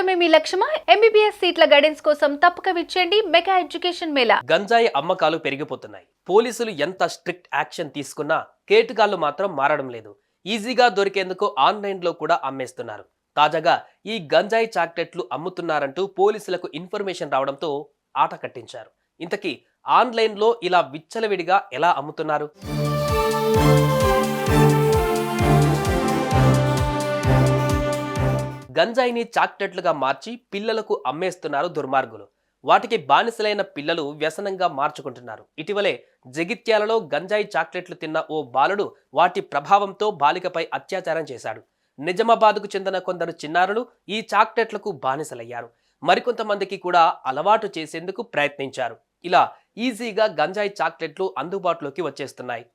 చదవడమే మీ లక్ష్యమా? MBBS సీట్ల guidance కోసం తప్పక విచ్చేయండి మెగా ఎడ్యుకేషన్ మేళా. గంజాయి అమ్మకాలు పెరిగిపోతున్నాయి. పోలీసులు ఎంత స్ట్రిక్ట్ యాక్షన్ తీసుకున్నా కేటుగాళ్లు మాత్రం మారడం లేదు. ఈజీగా దొరికేందుకు ఆన్లైన్లో కూడా అమ్మేస్తున్నారు. తాజాగా ఈ గంజాయి చాక్లెట్లు అమ్ముతున్నారంటూ పోలీసులకు ఇన్ఫర్మేషన్ రావడంతో ఆట కట్టించారు. ఇంతకీ ఆన్లైన్లో ఇలా విచ్చలవిడిగా ఎలా అమ్ముతున్నారు? గంజాయిని చాక్లెట్లుగా మార్చి పిల్లలకు అమ్మేస్తున్నారు దుర్మార్గులు. వాటికి బానిసలైన పిల్లలు వ్యసనంగా మార్చుకుంటున్నారు. ఇటీవలే జగిత్యాలలో గంజాయి చాక్లెట్లు తిన్న ఓ బాలుడు వాటి ప్రభావంతో బాలికపై అత్యాచారం చేశాడు. నిజామాబాద్కు చెందిన కొందరు చిన్నారులు ఈ చాక్లెట్లకు బానిసలయ్యారు. మరికొంతమందికి కూడా అలవాటు చేసేందుకు ప్రయత్నించారు. ఇలా ఈజీగా గంజాయి చాక్లెట్లు అందుబాటులోకి వచ్చేస్తున్నాయి.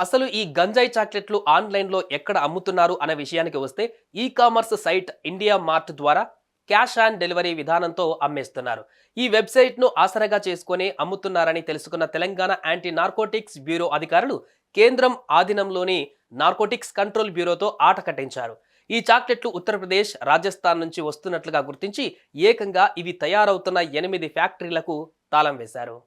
అసలు ఈ గంజాయి చాక్లెట్లు ఆన్లైన్లో ఎక్కడ అమ్ముతున్నారు అనే విషయానికి వస్తే e commerce site IndiaMART ద్వారా క్యాష్ ఆన్ డెలివరీ విధానంతో అమ్మేస్తున్నారు. ఈ వెబ్సైట్ను ఆసరాగా చేసుకుని అమ్ముతున్నారని తెలుసుకున్న తెలంగాణ యాంటీ నార్కోటిక్స్ బ్యూరో అధికారులు కేంద్రం ఆధీనంలోని నార్కోటిక్స్ కంట్రోల్ బ్యూరోతో ఆట కట్టించారు. ఈ చాక్లెట్లు ఉత్తరప్రదేశ్, రాజస్థాన్ నుంచి వస్తున్నట్లుగా గుర్తించి ఏకంగా ఇవి తయారవుతున్న 8 ఫ్యాక్టరీలకు తాళం వేశారు.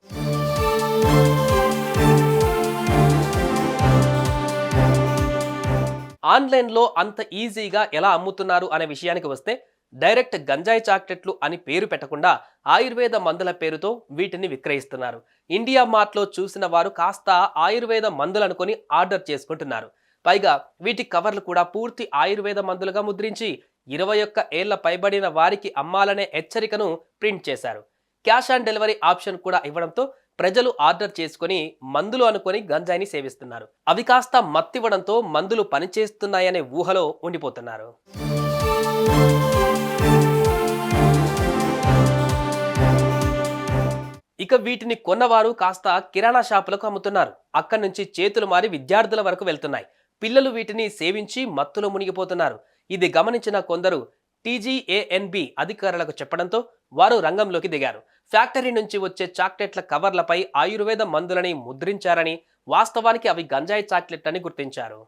ఆన్లైన్లో అంత ఈజీగా ఎలా అమ్ముతున్నారు అనే విషయానికి వస్తే డైరెక్ట్ గంజాయి చాక్లెట్లు అని పేరు పెట్టకుండా ఆయుర్వేద మందుల పేరుతో వీటిని విక్రయిస్తున్నారు. ఇండియా మార్ట్లో చూసిన వారు కాస్త ఆయుర్వేద మందులు అనుకొని ఆర్డర్ చేసుకుంటున్నారు. పైగా వీటి కవర్లు కూడా పూర్తి ఆయుర్వేద మందులుగా ముద్రించి 21 ఏళ్ల పైబడిన వారికి అమ్మాలనే హెచ్చరికను ప్రింట్ చేశారు. క్యాష్ ఆన్ డెలివరీ ఆప్షన్ కూడా ఇవ్వడంతో ప్రజలు ఆర్డర్ చేసుకుని మందులు అనుకొని గంజాయిని సేవిస్తున్నారు. అవి కాస్త మత్తివ్వడంతో మందులు పనిచేస్తున్నాయనే ఊహలో ఉండిపోతున్నారు. ఇక వీటిని కొన్నవారు కాస్త కిరాణా షాపులకు అమ్ముతున్నారు. అక్కడి నుంచి చేతులు మారి విద్యార్థుల వరకు వెళ్తున్నాయి. పిల్లలు వీటిని సేవించి మత్తులో మునిగిపోతున్నారు. ఇది గమనించిన కొందరు టీజీఏఎన్బి అధికారులకు చెప్పడంతో వారు రంగంలోకి దిగారు. ఫ్యాక్టరీ నుంచి వచ్చే చాక్లెట్ల కవర్లపై ఆయుర్వేద మందులని ముద్రించారని, వాస్తవానికి అవి గంజాయి చాక్లెట్లని గుర్తించారు.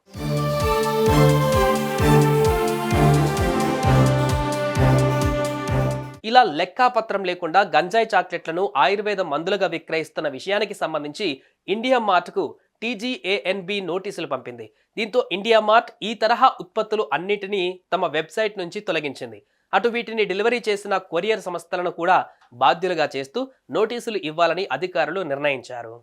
ఇలా లెక్కాపత్రం లేకుండా గంజాయి చాక్లెట్లను ఆయుర్వేద మందులుగా విక్రయిస్తున్న విషయానికి సంబంధించి ఇండియా మార్ట్కు టీజీఏఎన్బి నోటీసులు పంపింది. దీంతో ఇండియా మార్ట్ ఈ తరహా ఉత్పత్తులు అన్నిటినీ తమ వెబ్సైట్ నుంచి తొలగించింది. అటు వీటిని డెలివరీ చేసిన కొరియర్ సంస్థలను కూడా బాధ్యులుగా చేస్తూ నోటీసులు ఇవ్వాలని అధికారులు నిర్ణయించారు.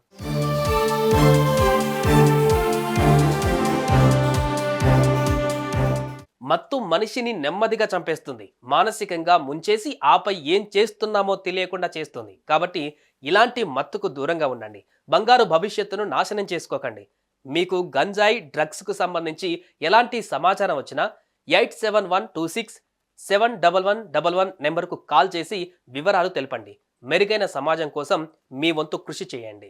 మత్తు మనిషిని నెమ్మదిగా చంపేస్తుంది, మానసికంగా ముంచేసి ఆపై ఏం చేస్తున్నామో తెలియకుండా చేస్తుంది. కాబట్టి ఇలాంటి మత్తుకు దూరంగా ఉండండి. బంగారు భవిష్యత్తును నాశనం చేసుకోకండి. మీకు గంజాయి డ్రగ్స్కు సంబంధించి ఎలాంటి సమాచారం వచ్చినా 8712671111 నెంబర్కు కాల్ చేసి వివరాలు తెలపండి. మెరుగైన సమాజం కోసం మీ వంతు కృషి చేయండి.